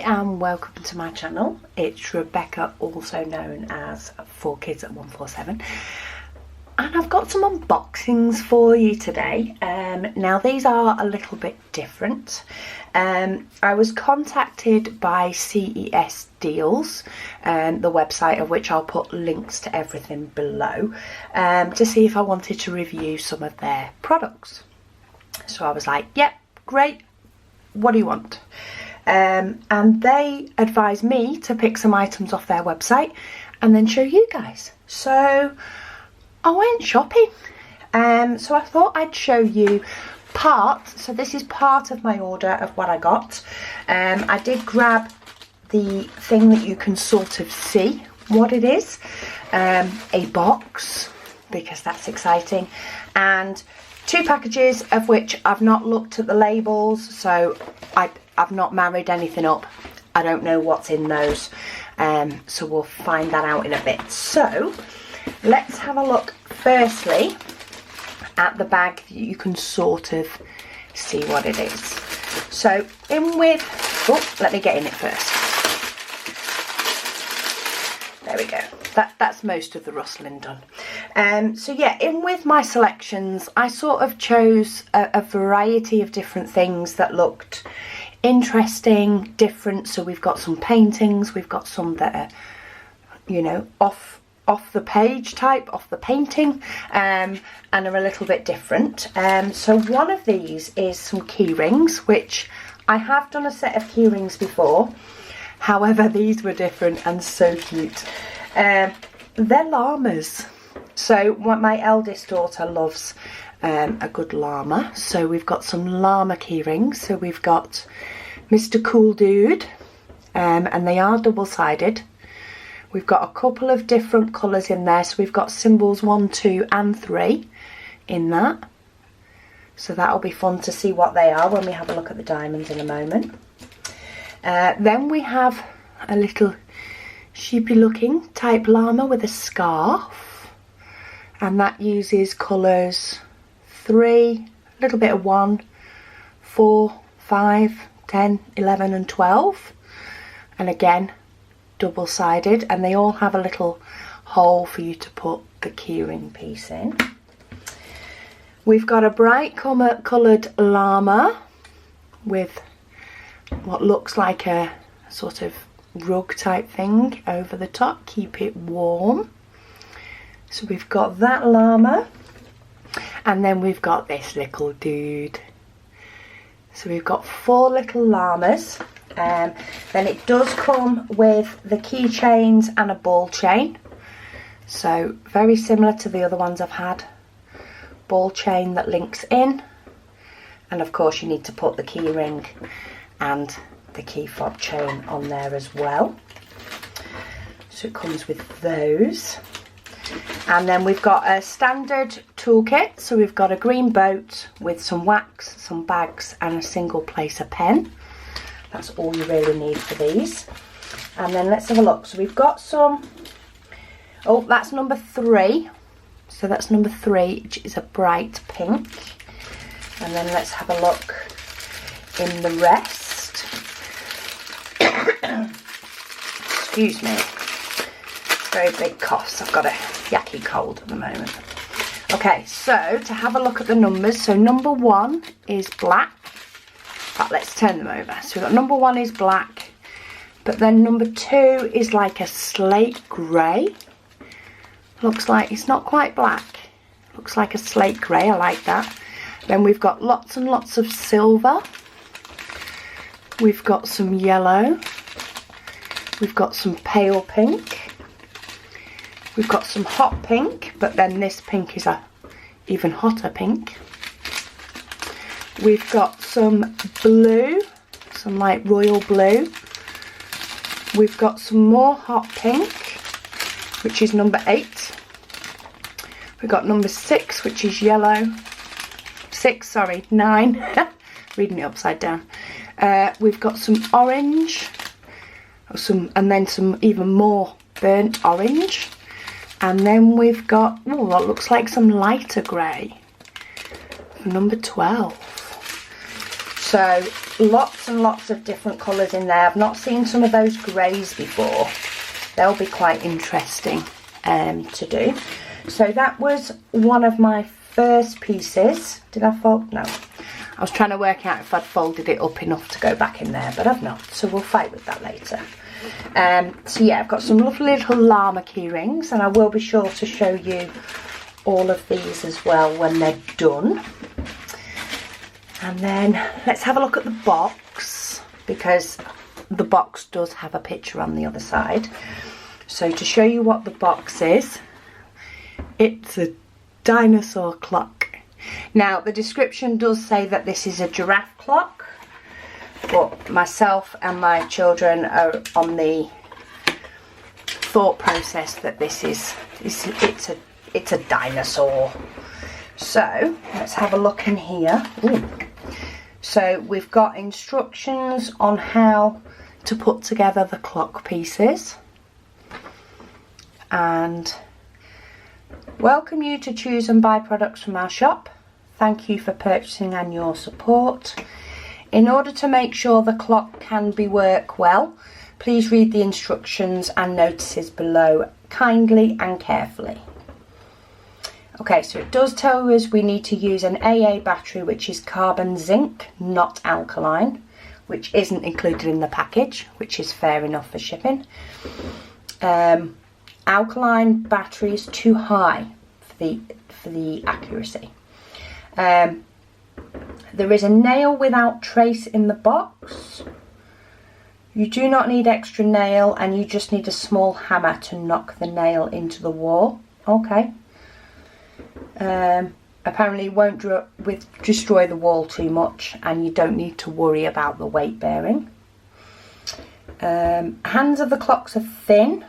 and welcome to my channel. It's Rebecca, also known as 4Kids at 147, and I've got some unboxings for you today. Now these are a little bit different. I was contacted by CES Deals, the website of which I'll put links to everything below, to see if I wanted to review some of their products. So I was like, yep, great, what do you want? And they advised me to pick some items off their website and then show you guys. So I went shopping. So I thought I'd show you part. So this is part of my order of what I got. I did grab the thing that you can sort of see what it is. A box, because that's exciting. And 2 packages of which I've not looked at the labels. So I've not married anything up. I don't know what's in those, so we'll find that out in a bit. So let's have a look firstly at the bag that you can sort of see what it is. So in with, oh, let me get in it first. There we go. That's most of the rustling done. So yeah, in with my selections, I sort of chose a variety of different things that looked interesting, different. So we've got some paintings, we've got some that are, you know, off the page type, off the painting, and are a little bit different. So one of these is some key rings, which I have done a set of key rings before. However, these were different and so cute. They're llamas. So what my eldest daughter loves a good llama. So we've got some llama key rings. So we've got Mr. Cool Dude, and they are double-sided. We've got a couple of different colours in there. So we've got symbols 1, 2 and 3 in that. So that'll be fun to see what they are when we have a look at the diamonds in a moment. Then we have a little sheepy looking type llama with a scarf, and that uses colours 3, a little bit of 1, 4, 5, 10, 11 and 12, and again double-sided, and they all have a little hole for you to put the keyring piece in. We've got a bright coloured llama with what looks like a sort of rug type thing over the top, keep it warm. So we've got that llama, and then we've got this little dude. So we've got 4 little llamas. Then it does come with the keychains and a ball chain. So very similar to the other ones I've had. Ball chain that links in, and of course you need to put the key ring and the key fob chain on there as well. So it comes with those. And then we've got a standard toolkit. So we've got a green boat with some wax, some bags and a single placer pen. That's all you really need for these. And then let's have a look. So we've got some, oh, that's number 3. So that's number 3, which is a bright pink. And then let's have a look in the rest. Excuse me, very big coughs. I've got a yucky cold at the moment. Okay, so to have a look at the numbers, so number 1 is black. But let's turn them over. So we've got number 1 is black, but then number 2 is like a slate grey. Looks like it's not quite black. Looks like a slate grey. I like that. Then we've got lots and lots of silver. We've got some yellow. We've got some pale pink. We've got some hot pink, but then this pink is a even hotter pink. We've got some blue, some like royal blue. We've got some more hot pink, which is number 8. We've got number 6, which is yellow. 9. Reading it upside down. We've got some orange, and then some even more burnt orange. And then we've got, oh, what looks like some lighter grey. Number 12. So lots and lots of different colours in there. I've not seen some of those greys before. They'll be quite interesting to do. So that was one of my first pieces. Did I fold? No. I was trying to work out if I'd folded it up enough to go back in there, but I've not. So we'll fight with that later. So yeah, I've got some lovely little llama key rings, and I will be sure to show you all of these as well when they're done. And then let's have a look at the box, because the box does have a picture on the other side. So to show you what the box is, it's a dinosaur clock. Now the description does say that this is a giraffe clock, but myself and my children are on the thought process that it's a dinosaur. So let's have a look in here. Ooh. So we've got instructions on how to put together the clock pieces, and welcome you to choose and buy products from our shop. Thank you for purchasing and your support. In order to make sure the clock can work well, please read the instructions and notices below kindly and carefully. Okay, so it does tell us we need to use an AA battery, which is carbon zinc, not alkaline, which isn't included in the package, which is fair enough for shipping. Alkaline battery is too high for the accuracy. There is a nail without trace in the box. You do not need extra nail, and you just need a small hammer to knock the nail into the wall. Okay. Apparently it won't destroy the wall too much, and you don't need to worry about the weight bearing. Hands of the clocks are thin,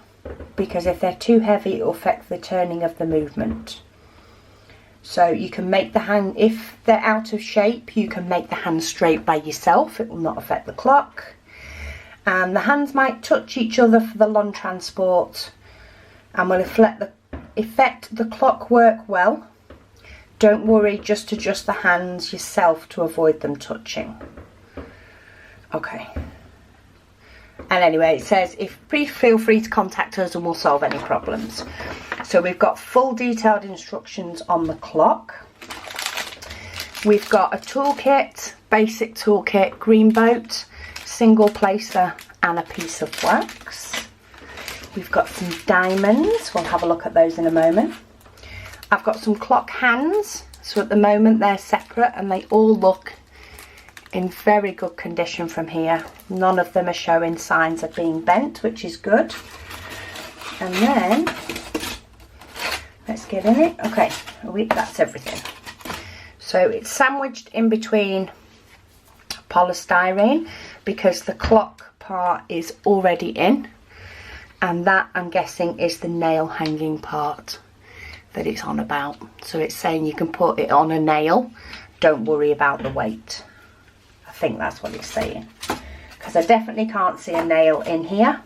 because if they're too heavy it will affect the turning of the movement. So you can make the hand, if they're out of shape, you can make the hand straight by yourself. It will not affect the clock. And the hands might touch each other for the long transport and will affect the clock work well. Don't worry, just adjust the hands yourself to avoid them touching. Okay. And anyway, it says, please feel free to contact us and we'll solve any problems. So we've got full detailed instructions on the clock. We've got a toolkit, basic toolkit, green boat, single placer and a piece of wax. We've got some diamonds. We'll have a look at those in a moment. I've got some clock hands. So at the moment they're separate and they all look in very good condition from here. None of them are showing signs of being bent, which is good. And then let's get in it. Okay, that's everything. So it's sandwiched in between polystyrene because the clock part is already in, and that, I'm guessing, is the nail hanging part that it's on about. So it's saying you can put it on a nail, don't worry about the weight. I think that's what it's saying, because I definitely can't see a nail in here,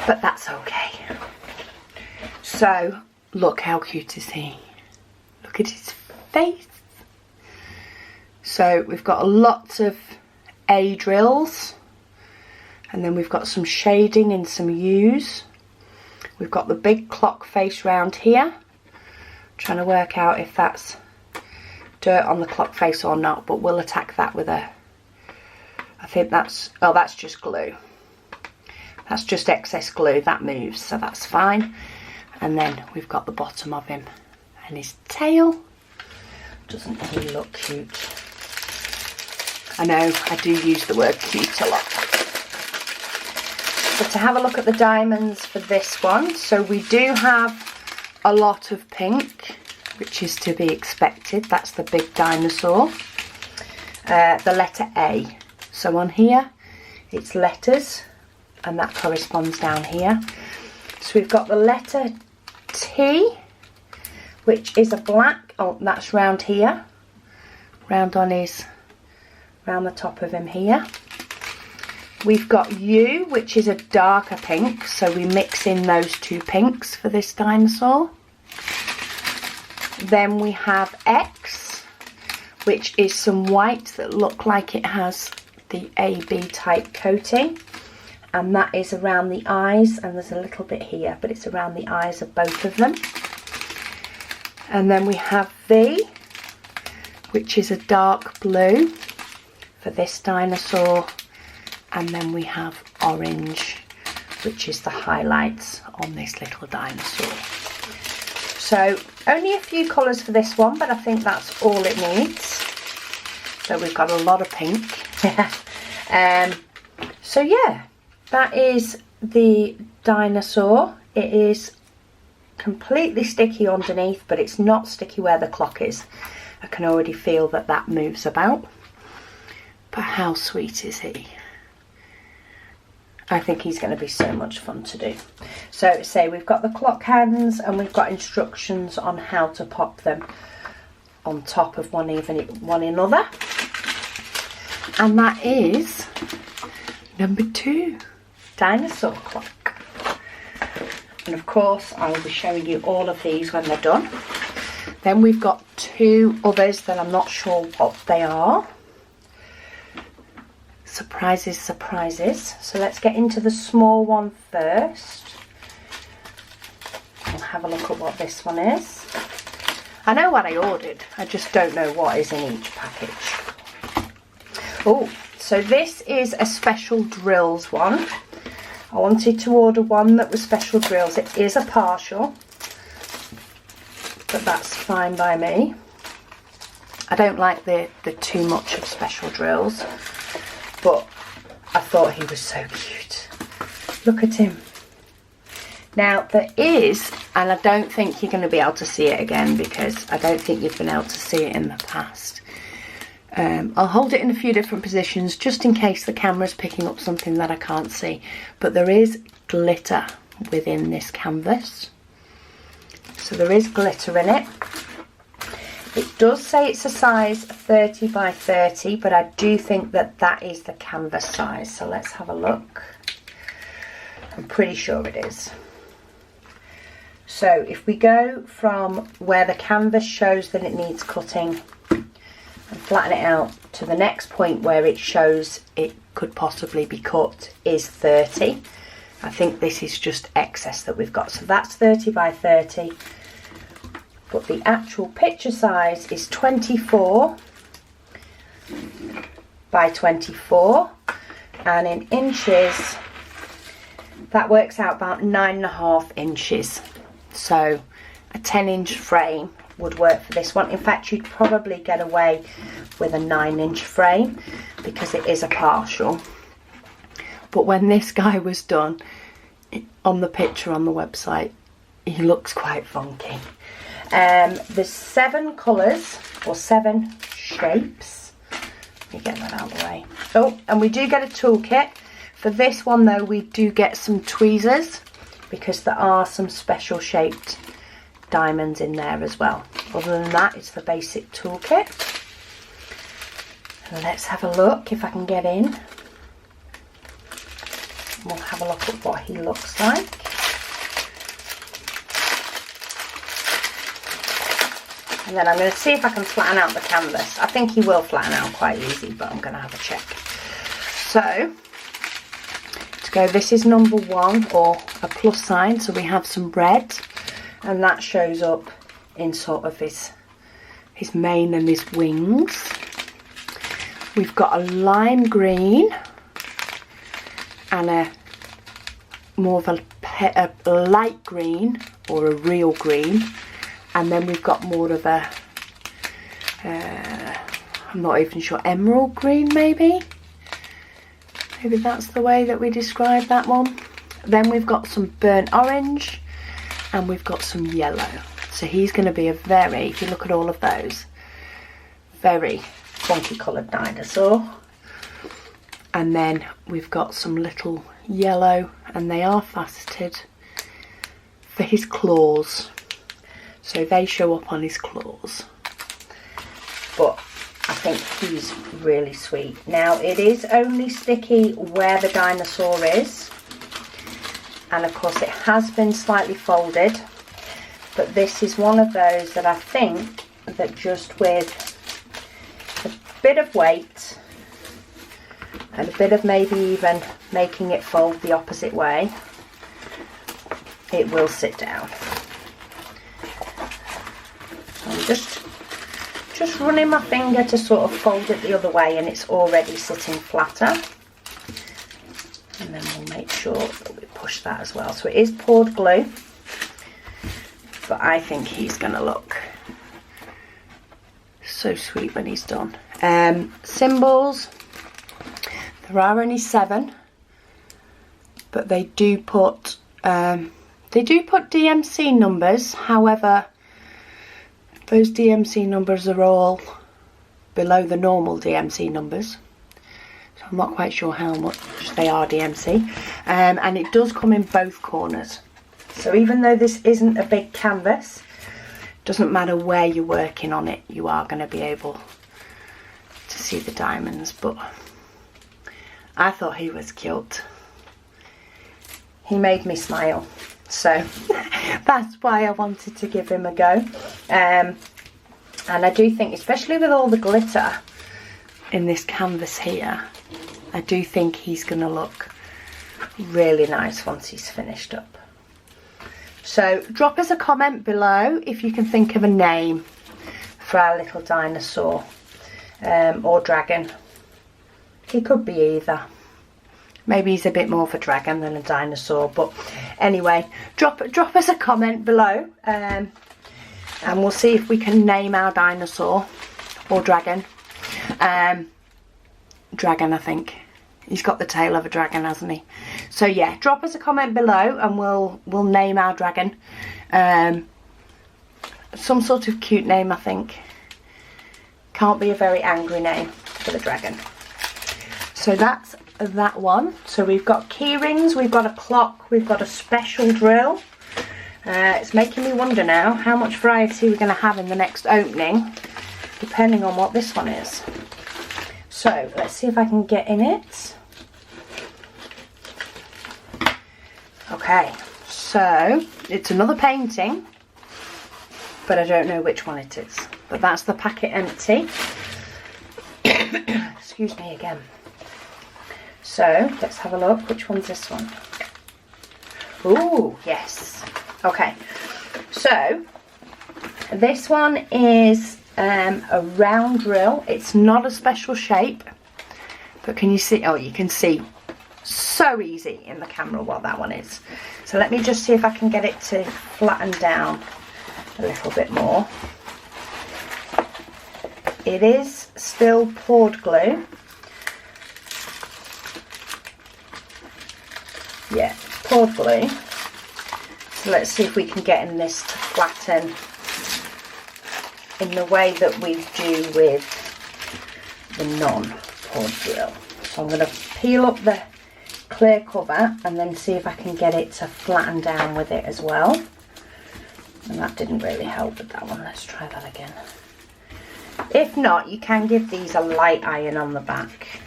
but that's okay. So look how cute is he. Look at his face. So we've got lots of A drills, and then we've got some shading in some U's. We've got the big clock face round here. Trying to work out if that's dirt on the clock face or not, but we'll attack that with a, I think that's, oh, that's just glue. That's just excess glue, that moves, so that's fine. And then we've got the bottom of him and his tail. Doesn't he look cute? I know, I do use the word cute a lot. So to have a look at the diamonds for this one, so we do have a lot of pink, which is to be expected. That's the big dinosaur. The letter A. So on here, it's letters, and that corresponds down here. So we've got the letter T, which is a black. Oh, that's round here. Round on his, round the top of him here. We've got U, which is a darker pink, so we mix in those two pinks for this dinosaur. Then we have X, which is some white that look like it has the AB type coating, and that is around the eyes, and there's a little bit here, but it's around the eyes of both of them. And then we have V, which is a dark blue for this dinosaur, and then we have orange, which is the highlights on this little dinosaur. So only a few colours for this one, but I think that's all it needs. So we've got a lot of pink. So yeah, that is the dinosaur. It is completely sticky underneath, but it's not sticky where the clock is. I can already feel that that moves about. But how sweet is he? I think he's going to be so much fun to do. So say we've got the clock hands, and we've got instructions on how to pop them on top of one another. And that is number 2, Dinosaur Clock. And of course I will be showing you all of these when they're done. Then we've got 2 others that I'm not sure what they are. Surprises, surprises. So let's get into the small one first. We'll have a look at what this one is. I know what I ordered, I just don't know what is in each package. Oh, so this is a special drills one. I wanted to order one that was special drills. It is a partial, but that's fine by me. I don't like the too much of special drills, but I thought he was so cute. Look at him. Now there is, and I don't think you're going to be able to see it again because I don't think you've been able to see it in the past. I'll hold it in a few different positions just in case the camera's picking up something that I can't see. But there is glitter within this canvas. So there is glitter in it. It does say it's a size 30 by 30, but I do think that that is the canvas size. So let's have a look. I'm pretty sure it is. So if we go from where the canvas shows that it needs cutting and flatten it out to the next point where it shows it could possibly be cut is 30. I think this is just excess that we've got. So that's 30 by 30. But the actual picture size is 24 by 24. And in inches, that works out about 9.5 inches. So a 10-inch frame would work for this one. In fact, you'd probably get away with a 9-inch frame because it is a partial. But when this guy was done, on the picture on the website, he looks quite funky. There's 7 colours or 7 shapes. Let me get that out of the way. Oh, and we do get a toolkit. For this one though, we do get some tweezers because there are some special shaped diamonds in there as well. Other than that, it's the basic toolkit. Let's have a look if I can get in. We'll have a look at what he looks like. And then I'm going to see if I can flatten out the canvas. I think he will flatten out quite easy, but I'm going to have a check. So, to go, this is number 1, or a plus sign. So we have some red, and that shows up in sort of his mane and his wings. We've got a lime green and a more of a light green or a real green, and then we've got more of a I'm not even sure, emerald green maybe that's the way that we describe that one. Then we've got some burnt orange and we've got some yellow. So he's going to be a very, if you look at all of those, very funky coloured dinosaur. And then we've got some little yellow, and they are faceted for his claws. So they show up on his claws. But I think he's really sweet. Now it is only sticky where the dinosaur is. And of course it has been slightly folded. But this is one of those that I think that just with bit of weight and a bit of maybe even making it fold the opposite way, it will sit down. So I'm just running my finger to sort of fold it the other way, and it's already sitting flatter. And then we'll make sure that we push that as well. So it is poured glue, but I think he's going to look so sweet when he's done. Symbols, there are only 7, but they do put DMC numbers. However, those DMC numbers are all below the normal DMC numbers, so I'm not quite sure how much they are DMC. And it does come in both corners, so even though this isn't a big canvas, doesn't matter where you're working on it, you are going to be able to see the diamonds. But I thought he was cute. He made me smile, so that's why I wanted to give him a go. And I do think, especially with all the glitter in this canvas here, I do think he's going to look really nice once he's finished up. So drop us a comment below if you can think of a name for our little dinosaur, or dragon. He could be either. Maybe he's a bit more of a dragon than a dinosaur, but anyway, drop us a comment below, and we'll see if we can name our dinosaur, or dragon. Dragon, I think. He's got the tail of a dragon, hasn't he? So yeah, drop us a comment below and we'll name our dragon. Some sort of cute name, I think. Can't be a very angry name for the dragon. So that's that one. So we've got key rings, we've got a clock, we've got a special drill. It's making me wonder now how much variety we're going to have in the next opening, depending on what this one is. So let's see if I can get in it. Okay, so it's another painting, but I don't know which one it is. But that's the packet empty. Excuse me again. So let's have a look. Which one's this one? Ooh, yes. Okay, so this one is a round drill. It's not a special shape, but can you see? Oh, you can see so easy in the camera what that one is. So let me just see if I can get it to flatten down a little bit more. It is still poured glue. Yeah, poured glue. So let's see if we can get in this to flatten in the way that we do with the non-poured drill. So I'm going to peel up the clear cover and then see if I can get it to flatten down with it as well. And that didn't really help with that one. Let's try that again. If not, you can give these a light iron on the back.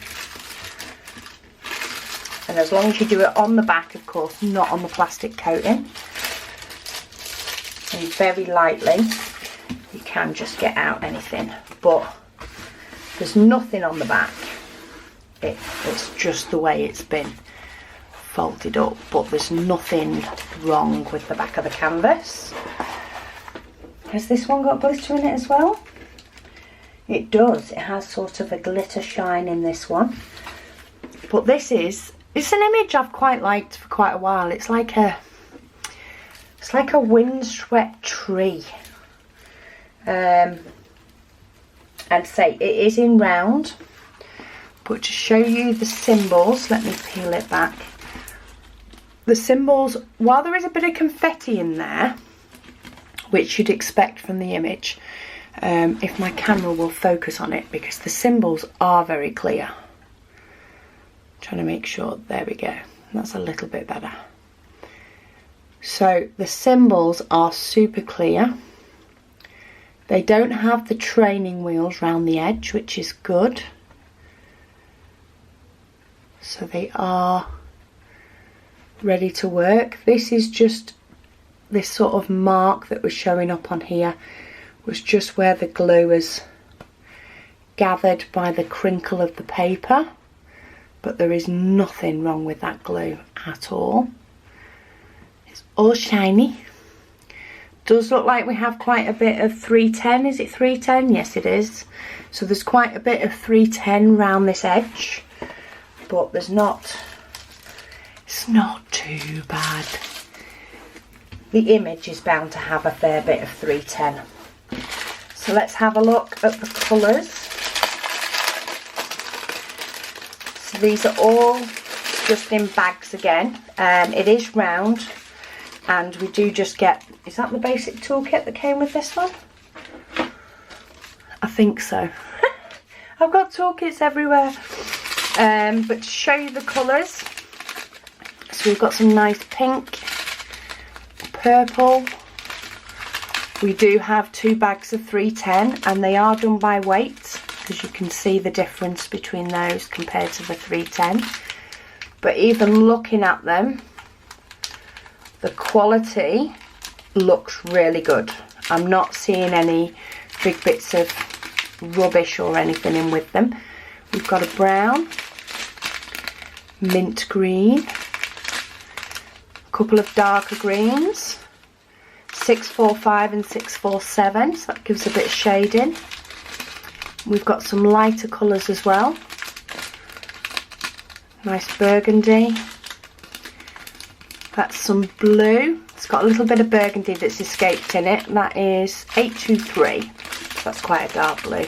And as long as you do it on the back, of course, not on the plastic coating, and very lightly, you can just get out anything. But there's nothing on the back. It's just the way it's been folded up, but there's nothing wrong with the back of the canvas. Has this one got glitter in it as well? It does. It has sort of a glitter shine in this one. But it's an image I've quite liked for quite a while. It's like a windswept tree. I'd say it is in round, but to show you the symbols, let me peel it back. The symbols, while there is a bit of confetti in there, which you'd expect from the image, if my camera will focus on it, because the symbols are very clear. Trying to make sure, there we go, that's a little bit better. So the symbols are super clear. They don't have the training wheels round the edge, which is good. So they are ready to work. This is just this sort of mark that was showing up on here, was just where the glue has gathered by the crinkle of the paper, but there is nothing wrong with that glue at all. It's all shiny. Does look like we have quite a bit of 310. Is it 310? Yes, it is. So there's quite a bit of 310 round this edge, but there's not, it's not too bad. The image is bound to have a fair bit of 310. So let's have a look at the colours. So these are all just in bags again. It is round, and we do just get, is that the basic toolkit that came with this one? I think so. I've got toolkits everywhere. But to show you the colours, so we've got some nice pink, purple. We do have 2 bags of 310, and they are done by weight, because you can see the difference between those compared to the 310. But even looking at them, the quality looks really good. I'm not seeing any big bits of rubbish or anything in with them. We've got a brown, mint green, a couple of darker greens, 645 and 647, so that gives a bit of shading. We've got some lighter colours as well. Nice burgundy. That's some blue. It's got a little bit of burgundy that's escaped in it. That is 823. So that's quite a dark blue.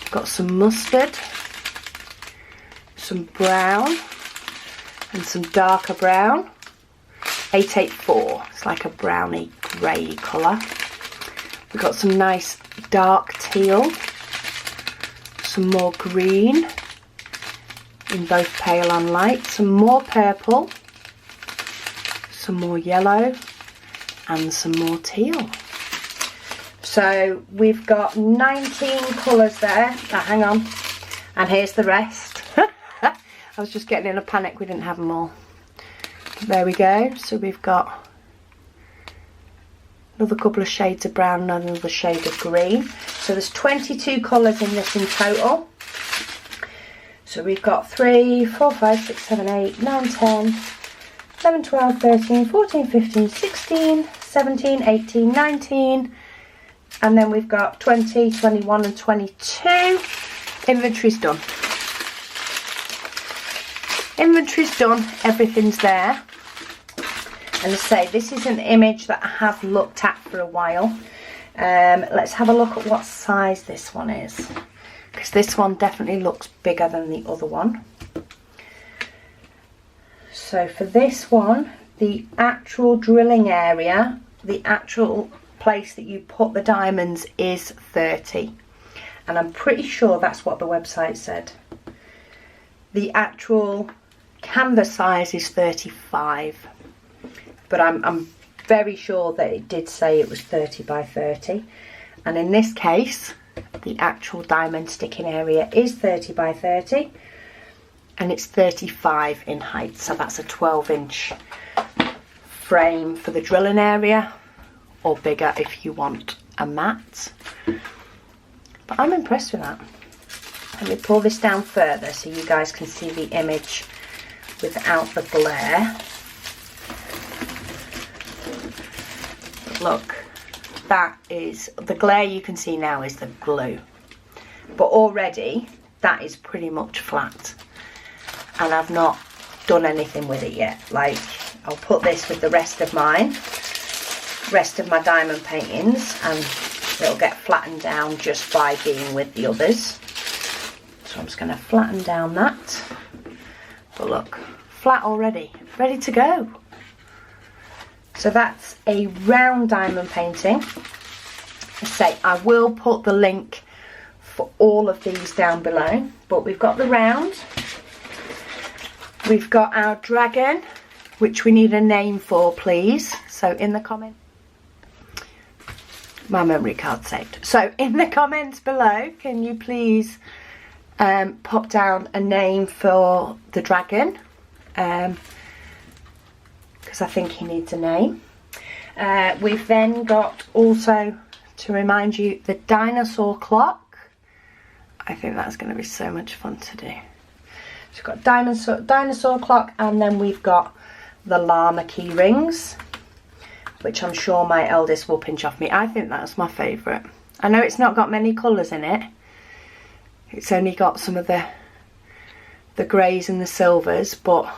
Got some mustard, some brown, and some darker brown. 884. It's like a browny grey colour. We've got some nice dark teal, some more green in both pale and light, some more purple, some more yellow, and some more teal. So we've got 19 colours there. Now hang on, and here's the rest. I was just getting in a panic we didn't have them all. But there we go. So we've got another couple of shades of brown and another shade of green. So there's 22 colours in this in total. So we've got 3, 4, 5, 6, 7, 8, 9, 10, 11, 12, 13, 14, 15, 16, 17, 18, 19, and then we've got 20, 21 and 22. Inventory's done. Inventory's done, everything's there. And as I say, this is an image that I have looked at for a while. Let's have a look at what size this one is, because this one definitely looks bigger than the other one. So for this one, the actual drilling area, the actual place that you put the diamonds is 30. And I'm pretty sure that's what the website said. The actual canvas size is 35. But I'm very sure that it did say it was 30 by 30. And in this case, the actual diamond sticking area is 30 by 30. And it's 35 in height, so that's a 12-inch frame for the drilling area, or bigger if you want a mat. But I'm impressed with that. Let me pull this down further so you guys can see the image without the glare. But look, that is, the glare you can see now is the glue. But already, that is pretty much flat. And I've not done anything with it yet. Like, I'll put this with the rest of my diamond paintings, and it'll get flattened down just by being with the others. So I'm just going to flatten down that. But look, flat already, ready to go. So that's a round diamond painting. I say I will put the link for all of these down below, but we've got the round. We've got our dragon, which we need a name for, please. So in the comment, my memory card saved. So in the comments below, can you please pop down a name for the dragon? Because I think he needs a name. We've then got also, to remind you, the Dinosaur Clock. I think that's going to be so much fun to do. So we've got Dinosaur Clock, and then we've got the llama key rings, which I'm sure my eldest will pinch off me. I think that's my favourite. I know it's not got many colours in it. It's only got some of the greys and the silvers, but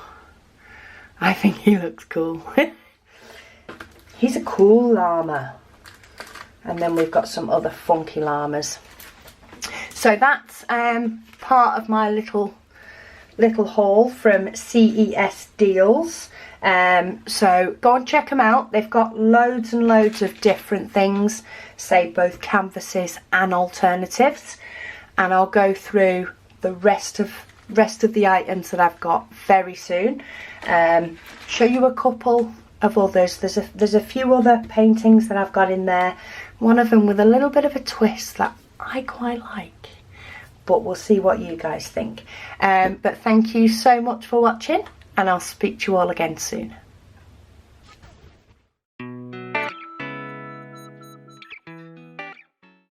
I think he looks cool. He's a cool llama. And then we've got some other funky llamas. So that's part of my little haul from CES Deals. So go and check them out. They've got loads and loads of different things, say both canvases and alternatives. And I'll go through the rest of the items that I've got very soon. Show you a couple of others. There's a few other paintings that I've got in there. One of them with a little bit of a twist that I quite like. But we'll see what you guys think. But thank you so much for watching, and I'll speak to you all again soon.